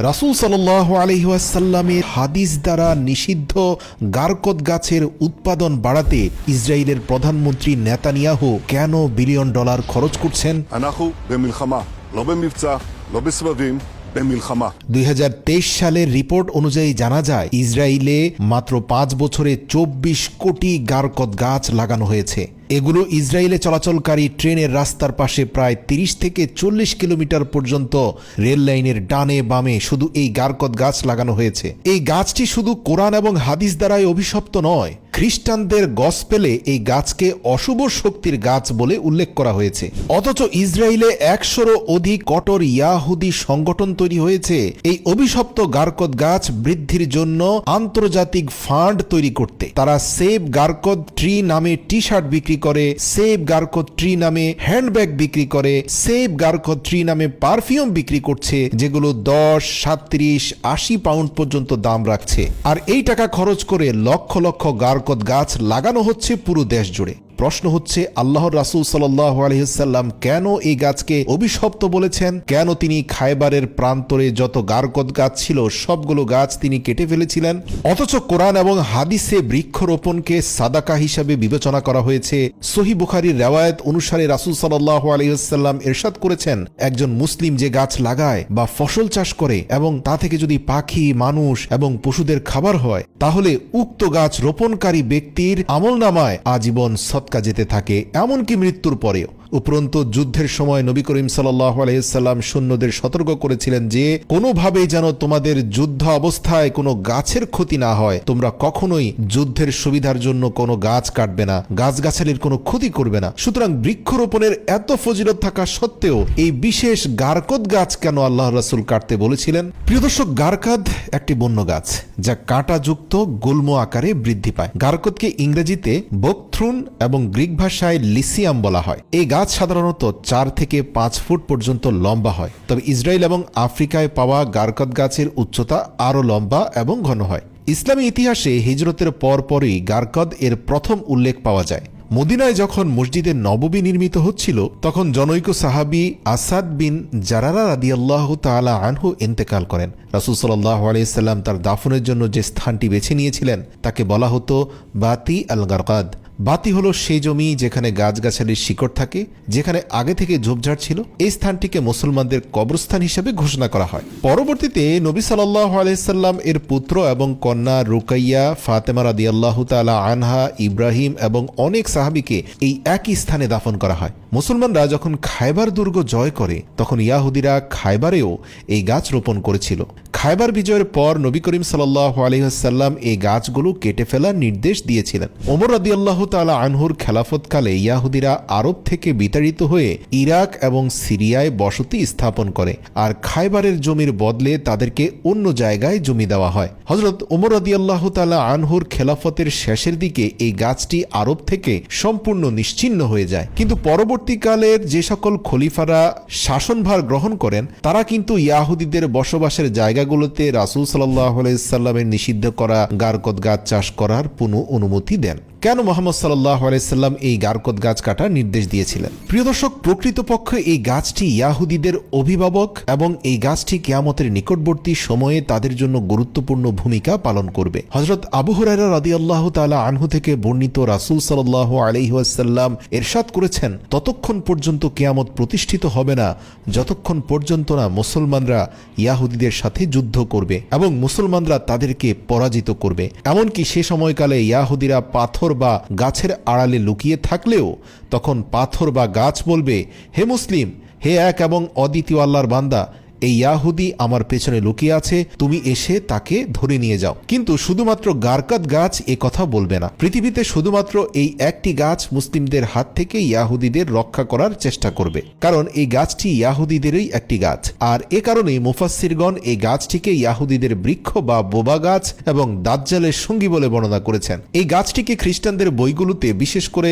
রাসূল সাল্লাল্লাহু আলাইহি ওয়াসাল্লামের হাদিস দ্বারা নিষিদ্ধ গারকদ গাছের উৎপাদন বাড়াতে ইসরায়েলের প্রধানমন্ত্রী নেতানিয়াহু কেন বিলিয়ন ডলার খরচ করছেন? אנחנו במלחמה, לא במבצע, לא בסבבים, במלחמה। 2023 সালের রিপোর্ট অনুযায়ী জানা যায় ইসরায়েলে মাত্র 5 বছরে 24 কোটি গারকদ গাছ লাগানো হয়েছে। এগুলো ইসরায়েলে চলাচলকারী ট্রেনের রাস্তার পাশে প্রায় 30 থেকে 40 কিলোমিটার পর্যন্ত রেল লাইনের ডানে বামে শুধু এই গারকদ গাছ লাগানো হয়েছে। এই গাছটি শুধু কোরআন এবং হাদিস দ্বারাই অভিশপ্ত নয়, খ্রিস্টানদের গসপেলে এই গাছকে অশুভ শক্তির গাছ বলে উল্লেখ করা হয়েছে। অথচ ইসরায়েলে 100রও অধিক কট্টর ইয়াহুদি সংগঠন তৈরি হয়েছে এই অভিশপ্ত গারকদ গাছ বৃদ্ধির জন্য আন্তর্জাতিক ফান্ড তৈরি করতে। তারা সেভ গারকদ ট্রি নামে টি শার্ট বিক্রি করে, সেভ গারকদ ট্রি নামে হ্যান্ডব্যাগ বিক্রি করে, সেভ গারকদ ট্রি নামে পারফিউম বিক্রি করছে, যেগুলো 10, 37, 80 পাউন্ড পর্যন্ত দাম রাখছে। আর এই টাকা খরচ করে লক্ষ লক্ষ গারকদ গাছ লাগানো হচ্ছে পুরো দেশ জুড়ে। প্রশ্ন হচ্ছে, আল্লাহর রাসূল সাল্লাল্লাহু আলাইহি ওয়াসাল্লাম কেন এই গাছকে অভিশপ্ত বলেছেন? কেন তিনি খায়বারের প্রান্তরে যত গারকদ গাছ ছিল সবগুলো গাছ তিনি কেটে ফেলেছিলেন? অথচ কোরআন এবং হাদিসে বৃক্ষরোপণকে সাদাকা হিসাবে বিবেচনা করা হয়েছে। সহিহ বুখারীর রওয়ায়াত অনুসারে রাসূল সাল্লাল্লাহু আলাইহি ওয়াসাল্লাম ইরশাদ করেছেন, একজন মুসলিম যে গাছ লাগায় বা ফসল চাষ করে এবং তা থেকে যদি পাখি, মানুষ এবং পশুদের খাবার হয়, তাহলে উক্ত গাছ রোপণকারী ব্যক্তির আমলনামায় আজীবন সদকা যেতে থাকে, এমনকি মৃত্যুর পরেও। উপরন্তু যুদ্ধের সময় নবী করিম সাল্লাল্লাহু আলাইহি সাল্লাম সৈন্যদের সতর্ক করেছিলেন যে কোনোভাবেই যেন তোমাদের যুদ্ধ অবস্থায় কোনো গাছের ক্ষতি না হয়। তোমরা কখনোই যুদ্ধের সুবিধার জন্য কোনো গাছ কাটবে না, গাছগাছালির কোনো ক্ষতি করবে না। সুতরাং বৃক্ষরোপণের এত ফজিলত থাকা সত্ত্বেও এই বিশেষ গারকদ গাছ কেন আল্লাহ রাসূল কাটতে বলেছিলেন? প্রিয় দর্শক, গারকদ একটি বন্য গাছ যা কাঁটাযুক্ত গুল্ম আকারে বৃদ্ধি পায়। গারকদকে ইংরেজিতে বকথ্রুন এবং গ্রিক ভাষায় লিসিয়াম বলা হয়। এই গাছ সাধারণত 4 থেকে 5 ফুট পর্যন্ত লম্বা হয়, তবে ইসরায়েল এবং আফ্রিকায় পাওয়া গারকদ গাছের উচ্চতা আরও লম্বা এবং ঘন হয়। ইসলামী ইতিহাসে হিজরতের পরপরই গারকদ এর প্রথম উল্লেখ পাওয়া যায়। মদিনায় যখন মসজিদে নববী নির্মিত হচ্ছিল, তখন জনৈক সাহাবী আসাদ বিন জারারা রাদিয়াল্লাহু তাআলা আনহু ইন্তেকাল করেন। রাসূল সাল্লাল্লাহু আলাইহি সাল্লাম তার দাফনের জন্য যে স্থানটি বেছে নিয়েছিলেন তাকে বলা হতো বাতি আল গারকাদ। বাতি হলো সেই জমি যেখানে গাছগাছালির শিকড় থাকে, যেখানে আগে থেকে ঝোপঝাড় ছিল। এই স্থানটিকে মুসলমানদের কবরস্থান হিসেবে ঘোষণা করা হয়। পরবর্তীতে নবী সাল্লাল্লাহু আলাইহি সাল্লাম এর পুত্র এবং কন্যা রুকাইয়া, ফাতেমা রাদিয়াল্লাহু তাআলা আনহা, ইব্রাহিম এবং অনেক সাহাবীকে এই একই স্থানে দাফন করা হয়। মুসলমানরা যখন খায়বার দুর্গ জয় করে, তখন ইয়াহুদিরা খায়বারেও এই গাছ রোপণ করেছিল। খায়বার বিজয়ের পর নবী করিম সাল্লাল্লাহু আলাইহি ওয়াসাল্লাম এই গাছগুলো কেটে ফেলার নির্দেশ দিয়েছিলেন। ওমর রাদিয়াল্লাহু তাআলা আনহুর খেলাফতকালে ইয়াহুদিরা আরব থেকে বিতাড়িত হয়ে ইরাক এবং সিরিয়ায় বসতি স্থাপন করে, আর খায়বারের জমির বদলে তাদেরকে অন্য জায়গায় জমি দেওয়া হয়। হযরত ওমর রাদিয়াল্লাহু তাআলা আনহুর খেলাফতের শেষের দিকে এই গাছটি আরব থেকে সম্পূর্ণ নিশ্চিহ্ন হয়ে যায়। কিন্তু পরবর্তীকালের যে সকল খলিফারা শাসনভার গ্রহণ করেন, তারা কিন্তু ইয়াহুদিদের বসবাসের জায়গাগুলোতে রাসূল সাল্লাল্লাহু আলাইহি সাল্লামের নিষিদ্ধ করা গারকদ গাছ চাষ করার পুনঃ অনুমতি দেন। কেন মুহাম্মদ সাল্লাল্লাহু আলাইহি সাল্লাম এই গারকদ গাছ কাটার নির্দেশ দিয়েছিলেন? প্রিয় দর্শক, প্রকৃতপক্ষে এই গাছটি ইয়াহুদিদের অভিভাবক এবং এই গাছটি কিয়ামতের নিকটবর্তী সময়ে তাদের জন্য গুরুত্বপূর্ণ ভূমিকা পালন করবে। হযরত আবু হুরায়রা রাদিয়াল্লাহু তাআলা আনহু থেকে বর্ণিত, রাসূল সাল্লাল্লাহু আলাইহি ওয়াসাল্লাম ইরশাদ করেছেন, ততক্ষণ পর্যন্ত কিয়ামত প্রতিষ্ঠিত হবে না যতক্ষণ পর্যন্ত না মুসলমানরা ইয়াহুদিদের সাথে যুদ্ধ করবে এবং মুসলমানরা তাদেরকে পরাজিত করবে। এমনকি সে সময়কালে ইয়াহুদিরা পাথর বা গাছের আড়ালে লুকিয়ে থাকলেও তখন পাথর বা গাছ বলবে, হে মুসলিম, হে এক এবং অদ্বিতীয় আল্লাহর বান্দা, এই ইয়াহুদি আমার পেছনে লুকিয়ে আছে, তুমি এসে তাকে ধরে নিয়ে যাও। কিন্তু শুধুমাত্র গারকদ গাছ এ কথা বলবে না। পৃথিবীতে শুধুমাত্র এই একটি গাছ মুসলিমদের হাত থেকে ইয়াহুদিদের রক্ষা করার চেষ্টা করবে, কারণ এই গাছটি ইয়াহুদিদেরই একটি গাছ। আর এ কারণে মুফাসসিরগণ এই গাছটিকে ইয়াহুদিদের বৃক্ষ বা বোবা গাছ এবং দাজ্জালের সঙ্গী বলে বর্ণনা করেছেন। এই গাছটিকে খ্রিস্টানদের বইগুলোতে বিশেষ করে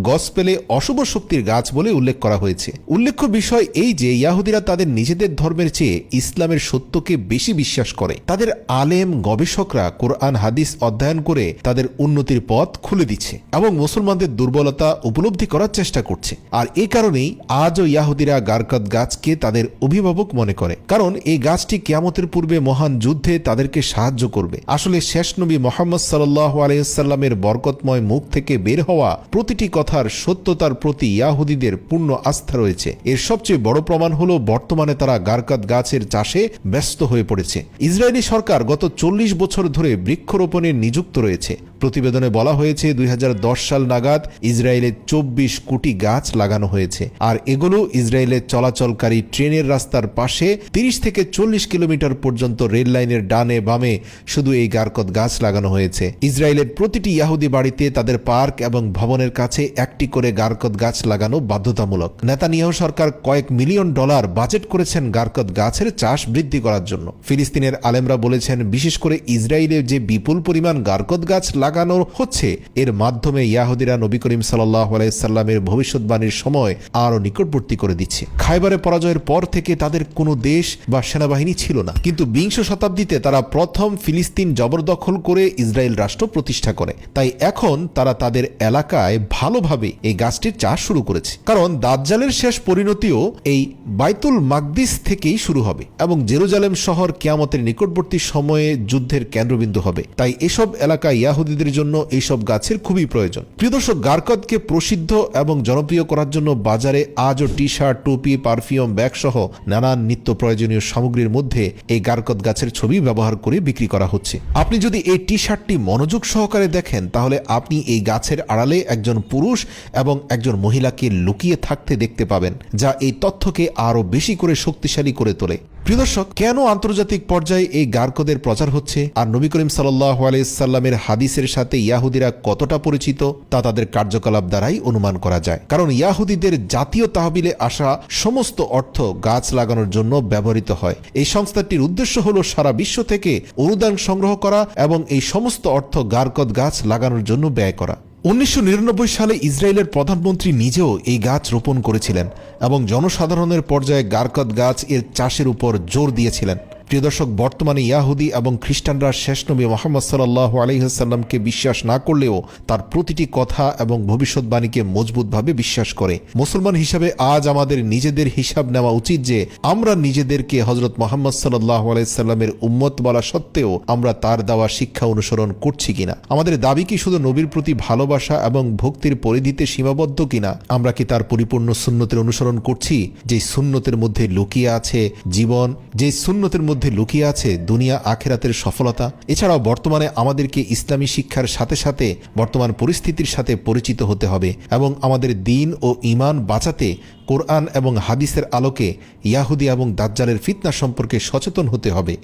গসপেলে অশুভ শক্তির গাছ বলে উল্লেখ করা হয়েছে। উল্লেখ্য বিষয় এই যে ইয়াহুদিরা তাদের নিজেদের ধর্মের চেয়ে ইসলামের সত্যকে বেশি বিশ্বাস করে। তাদের আলেম গবেষকরা কোরআন হাদিস অধ্যয়ন করে তাদের উন্নতির পথ খুলে দিচ্ছে এবং মুসলমানদের দুর্বলতা উপলব্ধি করার চেষ্টা করছে। আর এ কারণেই আজও ইয়াহুদিরা গারকদ গাছকে তাদের অভিভাবক মনে করে, কারণ এই গাছটি কিয়ামতের পূর্বে মহান যুদ্ধে তাদেরকে সাহায্য করবে। আসলে শেষ নবী মুহাম্মদ সাল্লাল্লাহু আলাইহি ওয়াসাল্লামের বরকতময় মুখ থেকে বের হওয়া প্রতিটি কথার সত্যতার প্রতি ইয়াহুদিদের পূর্ণ আস্থা রয়েছে। এর সবচেয়ে বড় প্রমাণ হলো বর্তমানে তারা গারকদ গাছের চাষে ব্যস্ত হয়ে পড়েছে। ইসরায়েলি সরকার গত 40 বছর ধরে বৃক্ষরোপণে নিযুক্ত রয়েছে। প্রতিবেদনে বলা হয়েছে 2010 সাল নাগাদ ইসরায়েলে 24 কোটি গাছ লাগানো হয়েছে, আর এগুলো ইসরায়েলের চলাচলকারী ট্রেনের রাস্তার পাশে 30 থেকে 40 কিলোমিটার পর্যন্ত রেল লাইনের ডানে বামে শুধু এই গারকদ গাছ লাগানো হয়েছে। ইসরায়েলের প্রতিটি ইয়াহুদি বাড়িতে তাদের পার্ক এবং ভবনের কাছে একটি করে গারকদ গাছ লাগানো বাধ্যতামূলক। নেতানিয়াহু সরকার কয়েক মিলিয়ন ডলার বাজেট করেছেন গারকদ গাছের চাষ বৃদ্ধি করার জন্য। ফিলিস্তিনের আলেমরা বলেছেন, বিশেষ করে ইসরায়েলে যে বিপুল পরিমাণ গারকদ গাছ লাগানো হচ্ছে, এর মাধ্যমে ইয়াহুদিরা নবী করিম সাল্লাল্লাহু আলাইহি সাল্লামের ভবিষ্যৎবাণীর সময় আরও নিকটবর্তী করে দিচ্ছে। খায়বারে পরাজয়ের পর থেকে তাদের কোনো দেশ বা সেনাবাহিনী ছিল না, কিন্তু 20 শতাব্দীতে তারা প্রথম ফিলিস্তিন জবরদখল করে ইসরায়েল রাষ্ট্র প্রতিষ্ঠা করে। তাই এখন তারা তাদের এলাকায় ভালোভাবে এই গাছটির চাষ শুরু করেছে, কারণ দাজ্জালের শেষ পরিণতিও এই বাইতুল মাকদিস থেকেই শুরু হবে এবং জেরুজালেম শহর কিয়ামতের নিকটবর্তী সময়ে যুদ্ধের কেন্দ্রবিন্দু হবে। তাই এসব এলাকা ইয়াহুদিদের জন্য এইসব গাছের খুবই প্রয়োজন। প্রিয় দর্শক, গারকদকে প্রসিদ্ধ এবং জনপ্রিয় করার জন্য বাজারে আজও টি শার্ট, টুপি, পারফিউম, ব্যাগ সহ নানান নিত্য প্রয়োজনীয় সামগ্রীর মধ্যে এই গারকদ গাছের ছবি ব্যবহার করে বিক্রি করা হচ্ছে। আপনি যদি এই টি শার্টটি মনোযোগ সহকারে দেখেন, তাহলে আপনি এই গাছের আড়ালে একজন পুরুষ এবং একজন মহিলাকে লুকিয়ে থাকতে দেখতে পাবেন, যা এই তথ্যকে আরও বেশি করে শক্তিশালী করে তোলে। প্রিয় দর্শক, কেন আন্তর্জাতিক পর্যায়ে এই গারকদের প্রচার হচ্ছে আর নবী করিম সাল্লাল্লাহু আলাইহি সাল্লামের হাদিসের সাথে ইয়াহুদিরা কতটা পরিচিত, তা তাদের কার্যকলাপ দ্বারাই অনুমান করা যায়। কারণ ইয়াহুদিদের জাতীয় তহবিলে আসা সমস্ত অর্থ গাছ লাগানোর জন্য ব্যবহৃত হয়। এই সংস্থাটির উদ্দেশ্য হলো সারা বিশ্ব থেকে অনুদান সংগ্রহ করা এবং এই সমস্ত অর্থ গারকদ গাছ লাগানোর জন্য ব্যয় করা। 1999 সালে ইসরায়েলের প্রধানমন্ত্রী নিজেও এই গাছ রোপণ করেছিলেন এবং জনসাধারণের পর্যায়ে গারকদ গাছ এর চাষের উপর জোর দিয়েছিলেন। প্রিয় দর্শক, বর্তমানে ইয়াহুদি এবং খ্রিস্টানরা শেষ নবী মুহাম্মদ সাল্লাল্লাহু আলাইহি ওয়াসাল্লামকে বিশ্বাস না করলেও তার প্রতিটি কথা এবং ভবিষ্যৎবাণীকে মজবুতভাবে বিশ্বাস করে। মুসলমান হিসাবে আজ আমাদের নিজেদের হিসাব নেওয়া উচিত যে আমরা নিজেদেরকে হযরত মুহাম্মদ সাল্লাল্লাহু আলাইহি ওয়াসাল্লামের উম্মত বলা সত্ত্বেও আমরা তার দেওয়া শিক্ষা অনুসরণ করছি কিনা। আমাদের দাবি কি শুধু নবীর প্রতি ভালোবাসা এবং ভক্তির পরিধিতে সীমাবদ্ধ কিনা? আমরা কি তার পরিপূর্ণ সুন্নতের অনুসরণ করছি, যে সুন্নতের মধ্যে লুকিয়ে আছে জীবন, যে সুন্নতের মধ্যে লুকিয়ে আছে দুনিয়া আখিরাতের সফলতা? এছাড়াও বর্তমানে আমাদেরকে ইসলামী শিক্ষার সাথে সাথে বর্তমান পরিস্থিতির সাথে পরিচিত হতে হবে এবং আমাদের দ্বীন ও ঈমান বাঁচাতে কোরআন এবং হাদিসের আলোকে ইয়াহুদি এবং দাজ্জালের ফিতনা সম্পর্কে সচেতন হতে হবে।